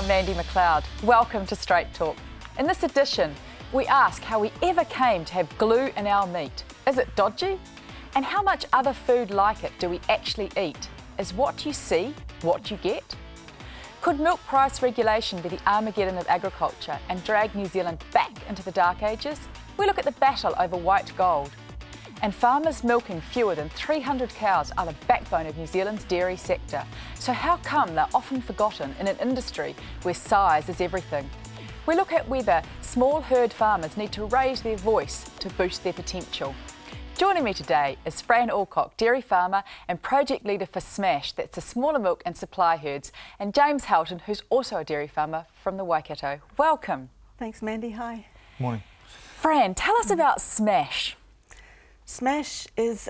I'm Mandi McLeod. Welcome to Straight Talk. In this edition, we ask how we ever came to have glue in our meat. Is it dodgy? And how much other food like it do we actually eat? Is what you see what you get? Could milk price regulation be the Armageddon of agriculture and drag New Zealand back into the dark ages? We look at the battle over white gold. And farmers milking fewer than 300 cows are the backbone of New Zealand's dairy sector. So how come they're often forgotten in an industry where size is everything? We look at whether small herd farmers need to raise their voice to boost their potential. Joining me today is Fran, Allcock, dairy farmer and project leader for SMASH, that's the smaller milk and supply herds, and James Houghten, who's also a dairy farmer from the Waikato. Welcome. Thanks, Mandi. Hi. Morning. Fran, tell us about SMASH. SMASH is,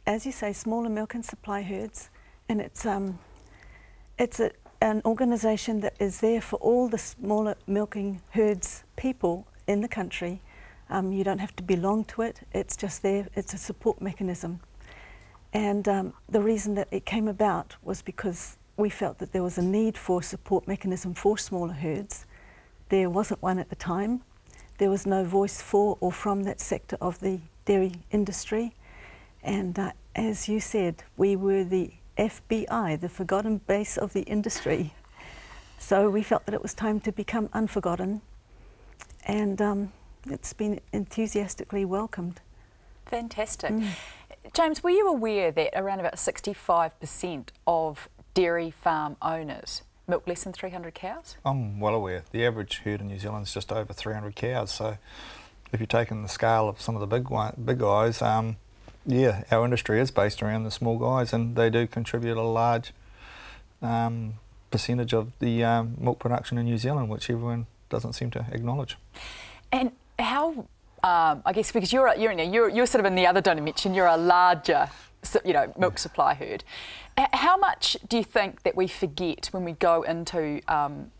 as you say, smaller milk and supply herds, and it's an organisation that is there for all the smaller milking herds people in the country. You don't have to belong to it, it's just there, it's a support mechanism. And the reason that it came about was because we felt that there was a need for a support mechanism for smaller herds. There wasn't one at the time. There was no voice for or from that sector of the dairy industry. And as you said, we were the FBI, the forgotten base of the industry. So we felt that it was time to become unforgotten. And it's been enthusiastically welcomed. Fantastic. James, were you aware that around about 65% of dairy farm owners milk less than 300 cows? I'm well aware. The average herd in New Zealand is just over 300 cows. So if you're taking the scale of some of the big guys, yeah, our industry is based around the small guys, and they do contribute a large percentage of the milk production in New Zealand, which everyone doesn't seem to acknowledge. And how, I guess, because you're sort of in the other dimension, you're a larger, milk supply herd. How much do you think that we forget when we go into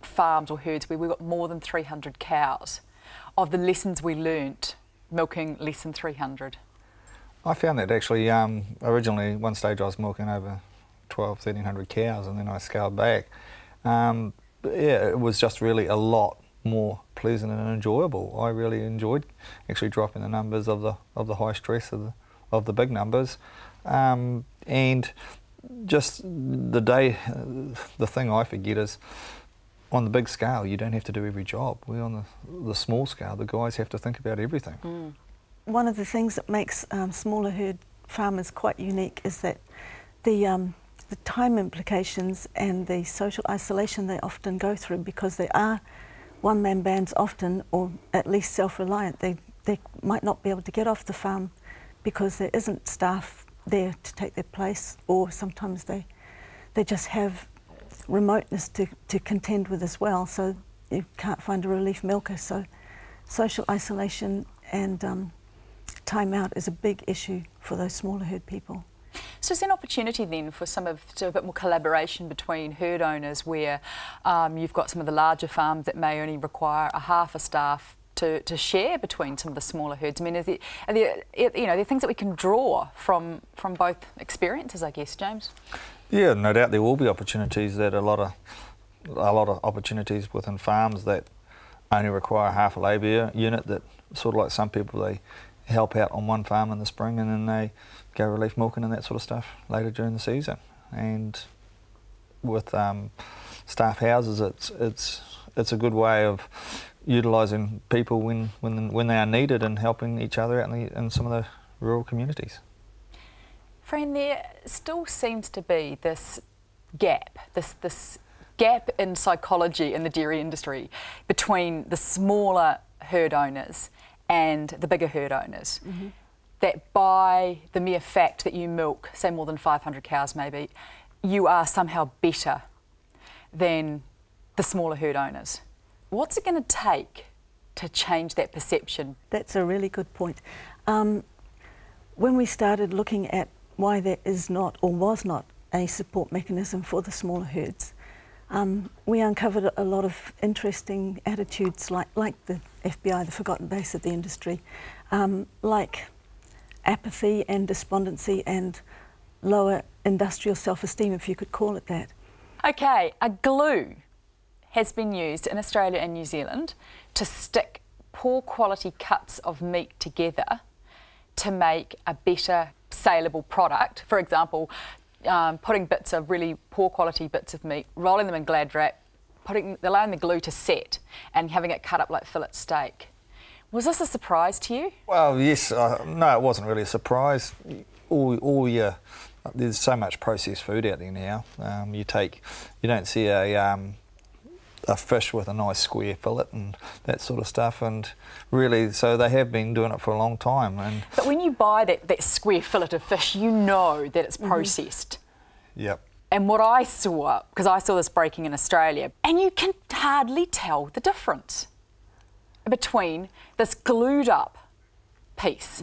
farms or herds where we've got more than 300 cows of the lessons we learnt milking less than 300? I found that actually, originally one stage I was milking over 1,300 cows, and then I scaled back. Yeah, it was just really a lot more pleasant and enjoyable. I really enjoyed actually dropping the numbers of the high stress of the big numbers, and just the thing I forget is on the big scale you don't have to do every job. We're on the small scale, the guys have to think about everything. One of the things that makes smaller herd farmers quite unique is that the time implications and the social isolation they often go through, because they are one-man bands often, or at least self-reliant. They might not be able to get off the farm because there isn't staff there to take their place, or sometimes they just have remoteness to contend with as well, so you can't find a relief milker. So social isolation and time out is a big issue for those smaller herd people. So is there an opportunity then for a bit more collaboration between herd owners, where you've got some of the larger farms that may only require a half a staff to share between some of the smaller herds? I mean, are there things that we can draw from both experiences, I guess, James? Yeah, no doubt there will be opportunities. That a lot of opportunities within farms that only require half a labour unit. That sort of like some people, they help out on one farm in the spring and then they go relief milking and that sort of stuff later during the season. And with staff houses, it's a good way of utilising people when they are needed and helping each other out in some of the rural communities. Fran, there still seems to be this gap, this gap in psychology in the dairy industry between the smaller herd owners and the bigger herd owners. That by the mere fact that you milk, say, more than 500 cows maybe, you are somehow better than the smaller herd owners. What's it going to take to change that perception? That's a really good point. When we started looking at why there is not or was not a support mechanism for the smaller herds, we uncovered a lot of interesting attitudes like the FBI, the forgotten base of the industry, like apathy and despondency and lower industrial self-esteem, if you could call it that. Okay, a glue. has been used in Australia and New Zealand to stick poor quality cuts of meat together to make a better saleable product. For example, putting bits of really poor quality bits of meat, rolling them in Glad wrap, allowing the glue to set and having it cut up like fillet steak. Was this a surprise to you? Well, yes. No, it wasn't really a surprise. There's so much processed food out there now. You don't see a fish with a nice square fillet and that sort of stuff, and really, so they have been doing it for a long time. But when you buy that square fillet of fish, you know that it's processed. Yep. And what I saw, because I saw this breaking in Australia, and you can hardly tell the difference between this glued up piece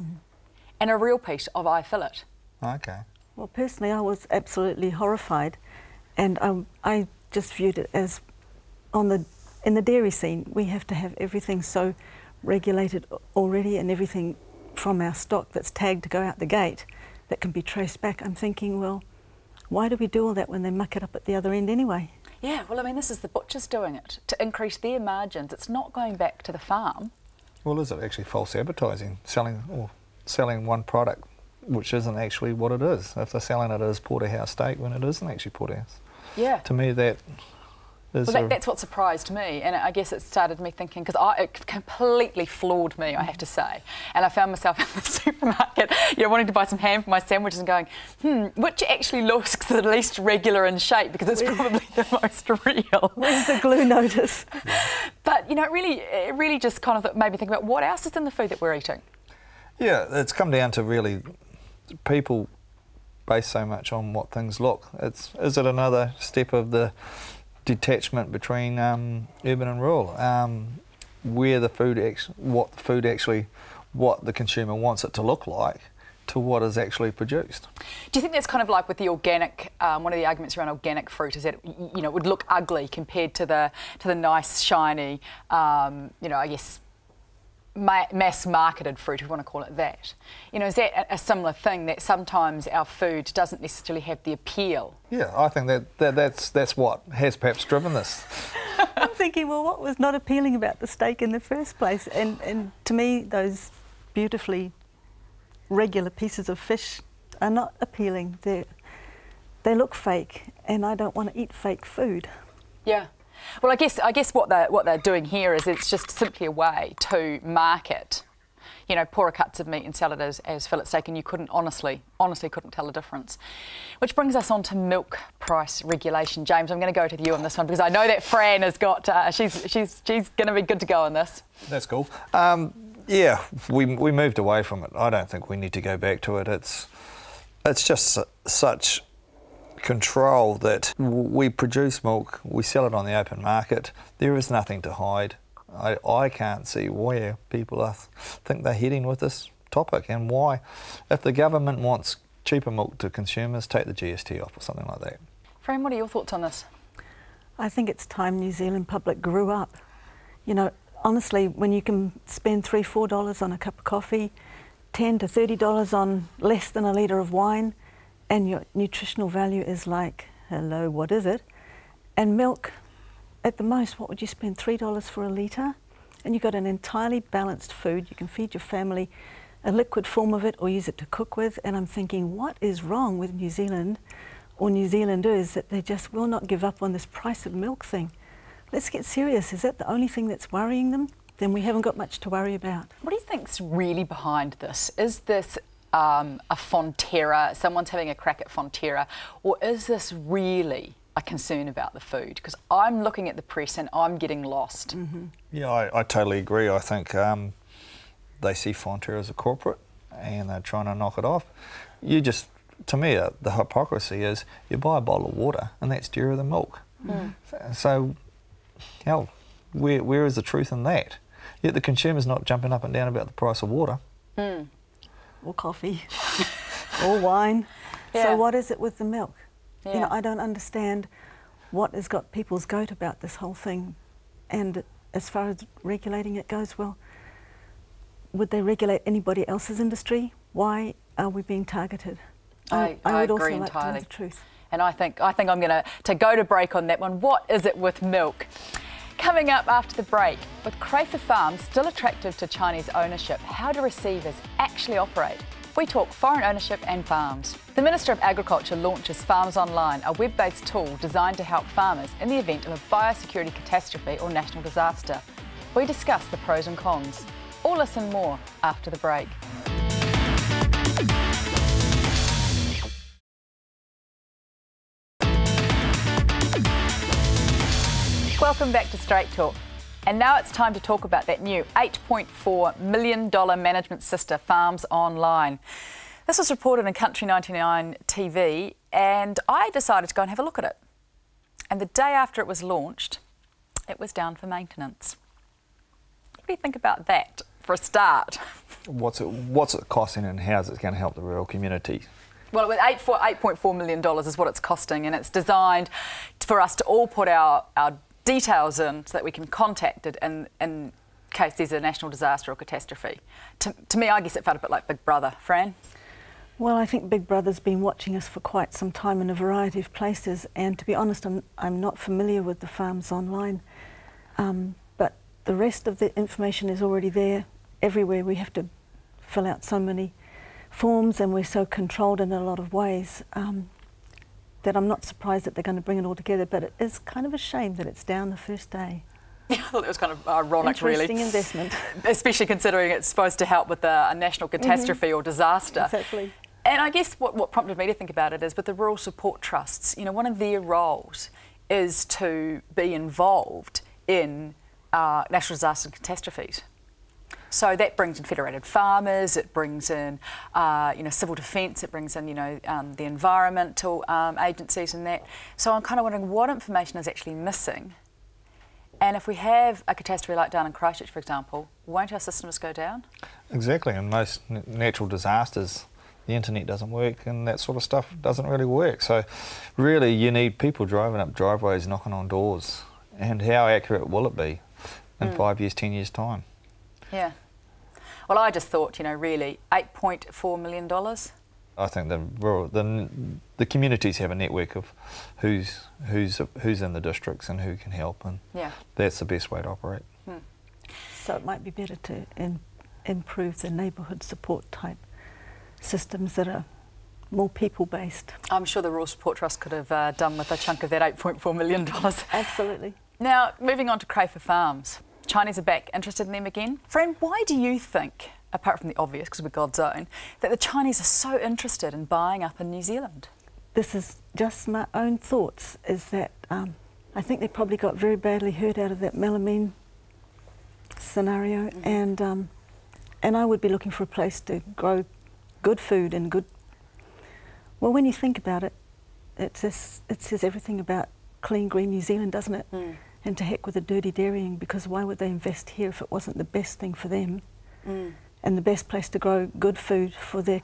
and a real piece of eye fillet. Okay. Well, personally, I was absolutely horrified, and I just viewed it as in the dairy scene, we have to have everything so regulated already, and everything from our stock that's tagged to go out the gate that can be traced back. I'm thinking, well, why do we do all that when they muck it up at the other end anyway? Yeah, well, I mean, this is the butchers doing it to increase their margins. It's not going back to the farm. Well, is it actually false advertising, selling one product which isn't actually what it is? If they're selling it as porterhouse steak when it isn't actually porterhouse. Yeah. To me, that is... Well, that's what surprised me, and I guess it started me thinking, because it completely floored me, I have to say. And I found myself in the supermarket, wanting to buy some ham for my sandwiches and going, which actually looks the least regular in shape, because it's probably the most real. Where's the glue notice? But, it really just kind of made me think about what else is in the food that we're eating. Yeah, it's come down to really people base so much on what things look. Is it another step of the detachment between urban and rural, where what the consumer wants it to look like to what is actually produced? Do you think that's kind of like with the organic? One of the arguments around organic fruit is that it would look ugly compared to the nice, shiny, I guess, mass-marketed fruit, if we want to call it that. Is that a similar thing, that sometimes our food doesn't necessarily have the appeal? Yeah, I think that's what has perhaps driven this. I'm thinking, well, what was not appealing about the steak in the first place? And to me, those beautifully regular pieces of fish are not appealing. They look fake, and I don't want to eat fake food. Yeah. Well, I guess what they're doing here is it's just simply a way to market, poorer cuts of meat and sell it as fillet steak, and you honestly couldn't tell the difference. Which brings us on to milk price regulation. James, I'm going to go to you on this one because I know that Fran has got, she's going to be good to go on this. That's cool. Yeah, we moved away from it. I don't think we need to go back to it. It's just such control that we produce milk, we sell it on the open market. There is nothing to hide. I can't see where people think they're heading with this topic, and why, if the government wants cheaper milk to consumers, take the GST off or something like that. Fran, what are your thoughts on this? I think it's time New Zealand public grew up. Honestly, when you can spend $3, $4 on a cup of coffee, $10 to $30 on less than a litre of wine, and your nutritional value is like, hello, what is it? And milk, at the most, what would you spend, $3 for a litre? And you've got an entirely balanced food. You can feed your family a liquid form of it or use it to cook with. And I'm thinking, what is wrong with New Zealand or New Zealanders that they just will not give up on this price of milk thing? Let's get serious. Is that the only thing that's worrying them? Then we haven't got much to worry about. What do you think's really behind this? Is this a Fonterra, someone's having a crack at Fonterra, or is this really a concern about the food? Because I'm looking at the press and I'm getting lost. Yeah, I totally agree. I think they see Fonterra as a corporate and they're trying to knock it off. To me, the hypocrisy is you buy a bottle of water and that's dearer than milk. So, hell, where is the truth in that? Yet the consumer's not jumping up and down about the price of water. Or coffee, or wine. Yeah. So what is it with the milk? Yeah. I don't understand what has got people's goat about this whole thing. And as far as regulating it goes, well, would they regulate anybody else's industry? Why are we being targeted? I would agree also like entirely. to know the truth. And I think I'm going to go to break on that one. What is it with milk? Coming up after the break, with Crayford Farms still attractive to Chinese ownership, how do receivers actually operate? We talk foreign ownership and farms. The Minister of Agriculture launches Farms Online, a web-based tool designed to help farmers in the event of a biosecurity catastrophe or national disaster. We discuss the pros and cons. All this and more after the break. Welcome back to Straight Talk. And now it's time to talk about that new $8.4 million management sister, Farms Online. This was reported in Country 99 TV, and I decided to go and have a look at it. And the day after it was launched, it was down for maintenance. What do you think about that for a start? What's it costing, and how's it going to help the rural community? Well, with $8.4 million is what it's costing, and it's designed for us to all put our details in so that we can contact it in case there's a national disaster or catastrophe. To me, I guess it felt a bit like Big Brother. Fran? Well, I think Big Brother's been watching us for quite some time in a variety of places, and to be honest, I'm not familiar with the Farms Online, but the rest of the information is already there everywhere. We have to fill out so many forms, and we're so controlled in a lot of ways that I'm not surprised that they're going to bring it all together, but it is kind of a shame that it's down the first day. Yeah, I thought it was kind of ironic, really. Interesting investment. Especially considering it's supposed to help with a national catastrophe or disaster. Exactly. And I guess what prompted me to think about it is with the rural support trusts, you know, one of their roles is to be involved in national disasters and catastrophes. So that brings in federated farmers, it brings in, civil defence, it brings in, the environmental agencies and that. So I'm kind of wondering what information is actually missing. And if we have a catastrophe like down in Christchurch, for example, won't our systems go down? Exactly, and most natural disasters, the internet doesn't work and that sort of stuff doesn't really work. So really you need people driving up driveways, knocking on doors. And how accurate will it be in 5 years, 10 years' time? Yeah. Well, I just thought, really, $8.4 million. I think the communities have a network of who's in the districts and who can help, and that's the best way to operate. So it might be better to improve the neighbourhood support type systems that are more people-based. I'm sure the Rural Support Trust could have done with a chunk of that $8.4 million. Absolutely. Now, moving on to Crayford Farms. Chinese are back. Interested in them again? Fran, why do you think, apart from the obvious, because we're God's own, that the Chinese are so interested in buying up in New Zealand? This is just my own thoughts, is that I think they probably got very badly hurt out of that melamine scenario, and I would be looking for a place to grow good food and good... Well, when you think about it, it says everything about clean, green New Zealand, doesn't it? And to heck with the dirty dairying, because why would they invest here if it wasn't the best thing for them and the best place to grow good food for their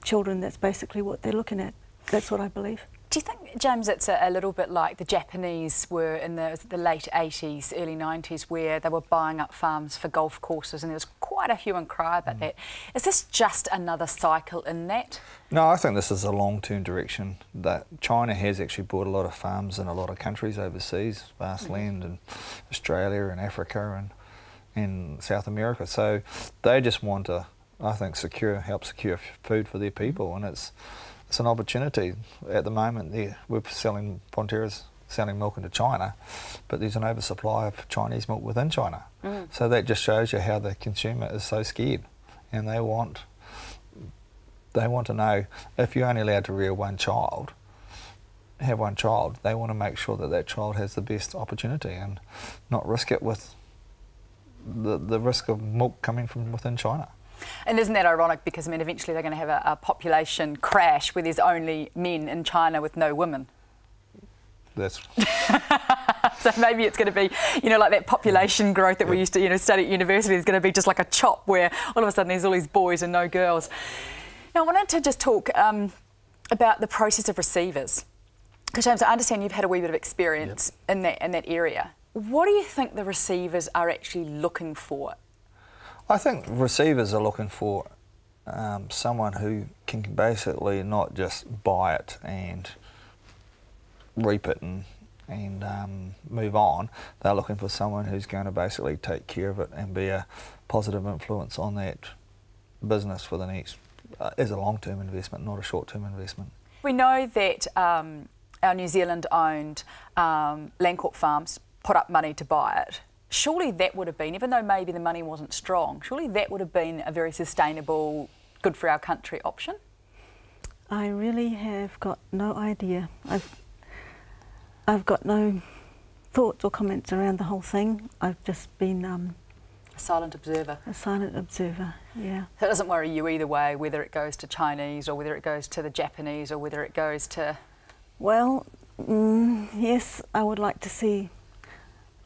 children? That's basically what they're looking at. That's what I believe. Do you think, James, it's a little bit like the Japanese were in the late 80s, early 90s, where they were buying up farms for golf courses, and there was quite a hue and cry about that. Is this just another cycle in that? No, I think this is a long-term direction. That China has actually bought a lot of farms in a lot of countries overseas, vast land in Australia and Africa and South America. So they just want to, I think, help secure food for their people, and it's an opportunity. At the moment, we're selling, Fonterra's selling milk into China, but there's an oversupply of Chinese milk within China. So that just shows you how the consumer is so scared, and they want to know, if you're only allowed to rear have one child, they want to make sure that that child has the best opportunity and not risk it with the risk of milk coming from within China. And isn't that ironic, because eventually they're going to have a population crash where there's only men in China with no women? That's... So maybe it's going to be, like that population growth that we used to, study at university is going to be just like a chop where all of a sudden there's all these boys and no girls. Now, I wanted to just talk about the process of receivers. Because, James, I understand you've had a wee bit of experience in that area. What do you think the receivers are actually looking for? I think receivers are looking for someone who can basically not just buy it and reap it and move on. They're looking for someone who's going to basically take care of it and be a positive influence on that business for the next, as a long-term investment, not a short-term investment. We know that our New Zealand-owned Allcock farms put up money to buy it. Surely that would have been, even though maybe the money wasn't strong, surely that would have been a very sustainable, good for our country option? I really have got no idea. I've got no thoughts or comments around the whole thing. I've just been a silent observer. A silent observer, yeah. So it doesn't worry you either way, whether it goes to Chinese or whether it goes to the Japanese or whether it goes to... Well, yes, I would like to see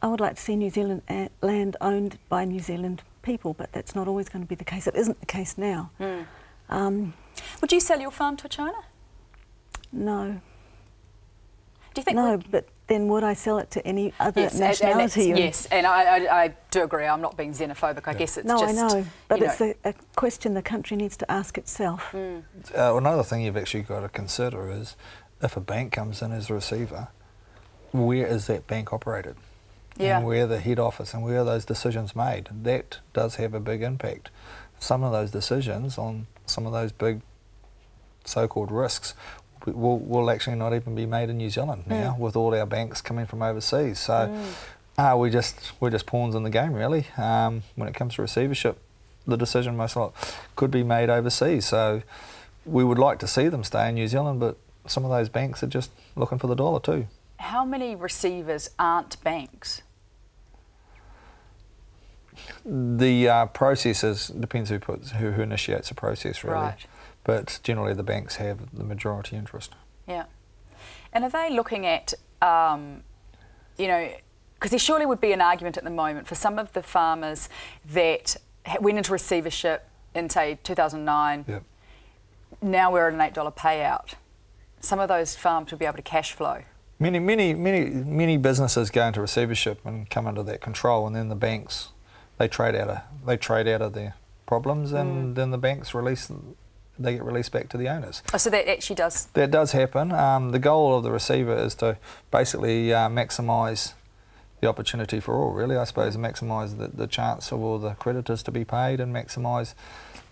New Zealand land owned by New Zealand people, but that's not always going to be the case. It isn't the case now. Would you sell your farm to China? No. Do you think? No, but then would I sell it to any other nationality? Yes, and I do agree. I'm not being xenophobic. I guess it's no, just... No, I know, but it's a question the country needs to ask itself. Another thing you've actually got to consider is if a bank comes in as a receiver, where is that bank operated? Yeah. And where the head office and where are those decisions made? That does have a big impact. Some of those decisions on some of those big so-called risks will actually not even be made in New Zealand now, with all our banks coming from overseas. So we're just pawns in the game, really. When it comes to receivership, the decision most likely could be made overseas. So we would like to see them stay in New Zealand, but some of those banks are just looking for the dollar too. How many receivers aren't banks? The process depends who initiates the process, really. Right. But generally the banks have the majority interest. Yeah. And are they looking at, you know, because there surely would be an argument at the moment for some of the farmers that went into receivership in, say, 2009, Yep. Now we're at an $8 payout. Some of those farms would be able to cash flow. Many businesses go into receivership and come under that control, and then the banks, they trade out of their problems, and then the banks they get released back to the owners. Oh, so that actually does... That does happen. The goal of the receiver is to basically maximise the opportunity for all, really, I suppose, maximise the chance for all the creditors to be paid and maximise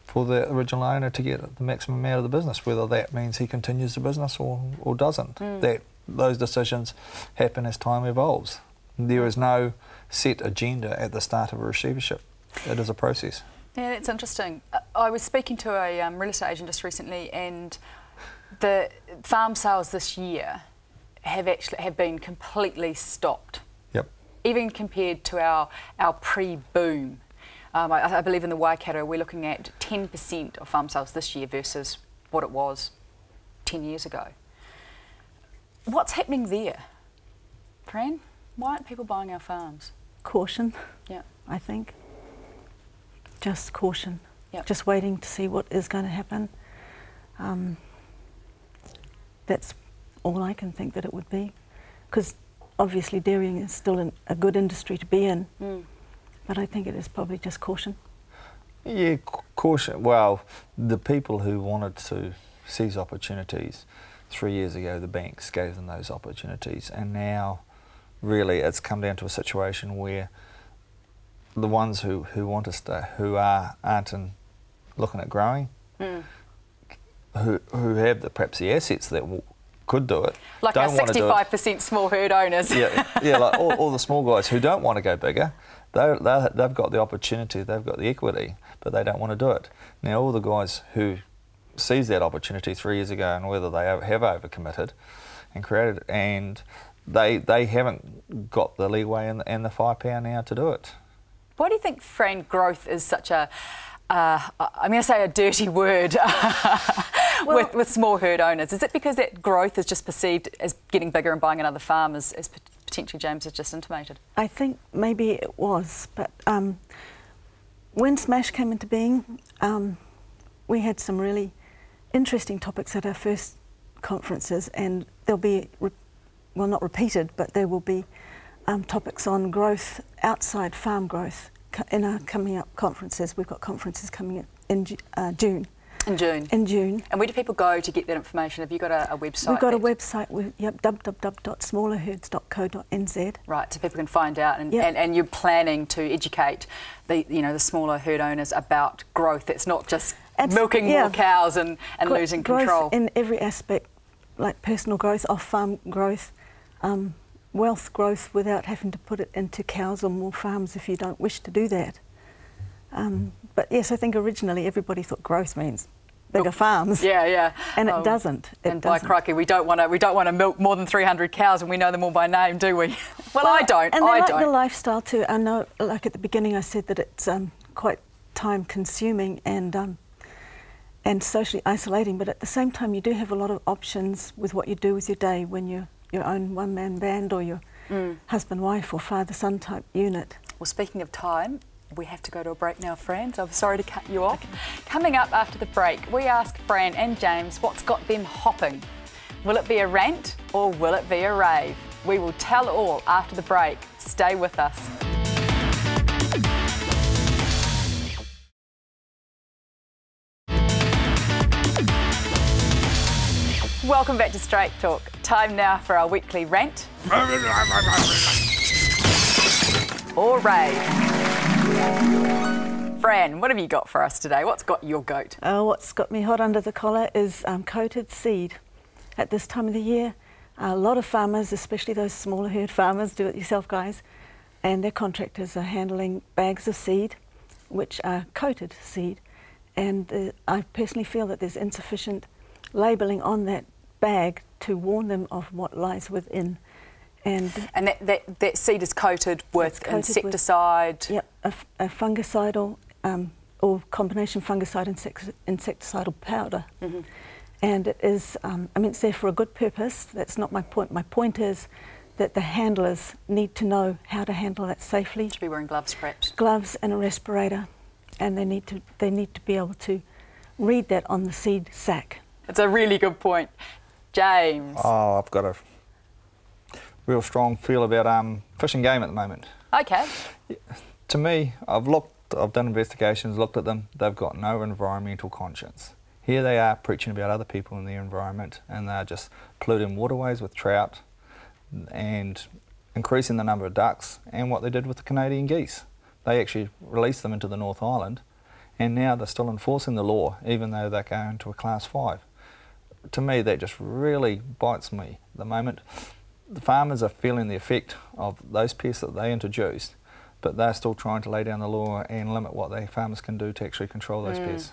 for the original owner to get the maximum out of the business, whether that means he continues the business or doesn't. Those decisions happen as time evolves. There is no set agenda at the start of a receivership. It is a process. Yeah, that's interesting. I was speaking to a real estate agent just recently, and the farm sales this year have been completely stopped. Yep. Even compared to our pre-boom. I believe in the Waikato we're looking at 10% of farm sales this year versus what it was 10 years ago. What's happening there? Fran, why aren't people buying our farms? Caution, Yeah. I think. Just caution. Yep. Just waiting to see what is going to happen. That's all I can think that it would be. Because obviously dairying is still a good industry to be in. But I think it is probably just caution. Yeah, caution. Well, the people who wanted to seize opportunities 3 years ago, the banks gave them those opportunities, and now really it's come down to a situation where the ones who want to stay, who aren't looking at growing, who have perhaps the assets that could do it, like our 65% small herd owners. yeah, like all the small guys who don't want to go bigger. They've got the opportunity, they've got the equity, but they don't want to do it. Now all the guys who seized that opportunity 3 years ago, and whether they have overcommitted and created, and they haven't got the leeway and the firepower now to do it. Why do you think, Fran, growth is such a, I'm going to say a dirty word, with small herd owners? Is it because that growth is just perceived as getting bigger and buying another farm, as potentially James has just intimated? I think maybe it was, but when Smash came into being, we had some really interesting topics at our first conferences, and they'll be, well, not repeated, but there will be topics on growth outside farm growth in our coming up conferences. We've got conferences coming in June. In June? In June. And where do people go to get that information? Have you got a website? We've got a website, www.smallerherds.co.nz. Right, so people can find out, and, Yep. and you're planning to educate the smaller herd owners about growth. It's not just milking more cows and losing control. Growth in every aspect, like personal growth, off-farm growth, wealth growth without having to put it into cows or more farms if you don't wish to do that. But yes, I think originally everybody thought growth means bigger farms. Yeah, yeah. And it doesn't. By crikey, we don't want to milk more than 300 cows, and we know them all by name, do we? Well, I don't. And I like the lifestyle too. I know, like at the beginning, I said that it's quite time-consuming and socially isolating. But at the same time, you do have a lot of options with what you do with your day when you're your own one-man band or your husband, wife, or father-son type unit. Well, speaking of time, we have to go to a break now, Fran, so I'm sorry to cut you off. Coming up after the break, we ask Fran and James what's got them hopping. Will it be a rant or will it be a rave? We will tell all after the break. Stay with us. Welcome back to Straight Talk. Time now for our weekly rant or rave. Fran, what have you got for us today? What's got your goat? What's got me hot under the collar is coated seed. At this time of the year, a lot of farmers, especially those smaller herd farmers, do-it-yourself guys, and their contractors are handling bags of seed, which are coated seed. And I personally feel that there's insufficient labelling on that bag to warn them of what lies within. And that seed is coated with insecticide? Yep, a fungicidal or combination fungicide insecticidal powder. And it is, it's there for a good purpose. That's not my point. My point is that the handlers need to know how to handle that safely. Should be wearing gloves, perhaps. Gloves and a respirator, and they need to be able to read that on the seed sack. It's a really good point. James. Oh, I've got a real strong feel about fish and game at the moment. Okay. To me, I've done investigations, looked at them. They've got no environmental conscience. Here they are preaching about other people in the environment, and they're just polluting waterways with trout and increasing the number of ducks, and what they did with the Canadian geese. They actually released them into the North Island, and now they're still enforcing the law, even though they're going to a Class 5. To me, that just really bites me at the moment. The farmers are feeling the effect of those pests that they introduced, but they're still trying to lay down the law and limit what the farmers can do to actually control those pests.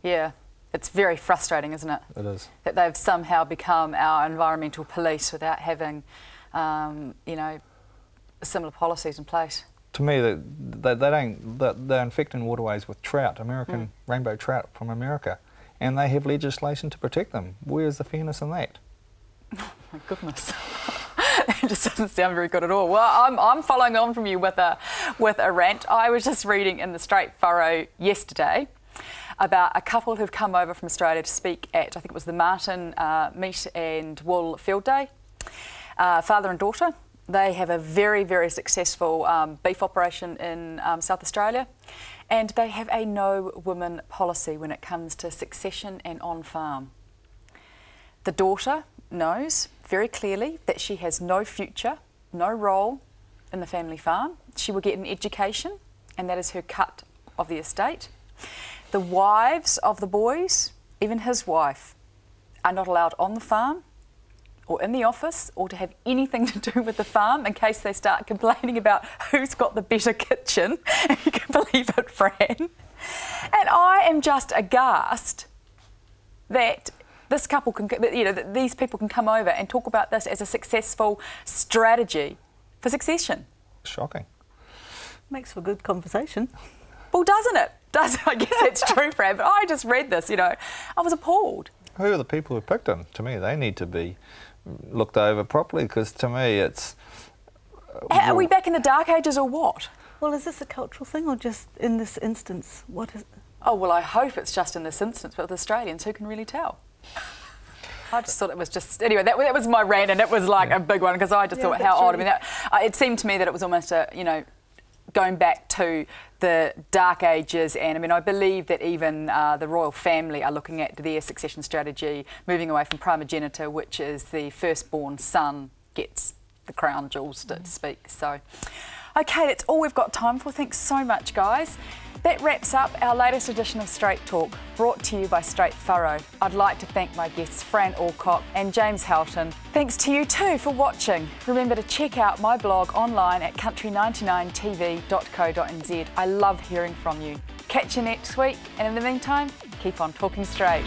Yeah, it's very frustrating, isn't it? It is. That they've somehow become our environmental police without having, similar policies in place. To me, they're infecting waterways with trout, American rainbow trout from America, and they have legislation to protect them. Where's the fairness in that? Oh my goodness. It just doesn't sound very good at all. Well, I'm following on from you with a rant. I was just reading in the Straight Furrow yesterday about a couple who've come over from Australia to speak at, I think it was the Martin Meat and Wool Field Day. Father and daughter. They have a very, very successful beef operation in South Australia, and they have a no-women policy when it comes to succession and on-farm. The daughter knows very clearly that she has no future, no role in the family farm. She will get an education, and that is her cut of the estate. The wives of the boys, even his wife, are not allowed on the farm or in the office or to have anything to do with the farm in case they start complaining about who's got the better kitchen. And you can believe it, Fran. And I am just aghast that this couple can, that these people can come over and talk about this as a successful strategy for succession. Shocking. Makes for good conversation. Well, doesn't it? I guess that's true, Fran, but I just read this, I was appalled. Who are the people who picked them? To me, they need to be looked over properly, because to me it's... Are we back in the Dark Ages or what? Well, is this a cultural thing or just in this instance? What is? Oh, well, I hope it's just in this instance, but with Australians, who can really tell? I just thought it was just... Anyway, that was my rant, and it was like a big one, because I just thought how odd. I mean, it seemed to me that it was almost a, going back to the Dark Ages, and I mean, I believe that even the royal family are looking at their succession strategy, moving away from primogeniture, which is the firstborn son gets the crown jewels, so to speak. So, okay, that's all we've got time for. Thanks so much, guys. That wraps up our latest edition of Straight Talk, brought to you by Straight Furrow. I'd like to thank my guests Fran Allcock and James Houghten. Thanks to you too for watching. Remember to check out my blog online at country99tv.co.nz. I love hearing from you. Catch you next week, and in the meantime, keep on talking straight.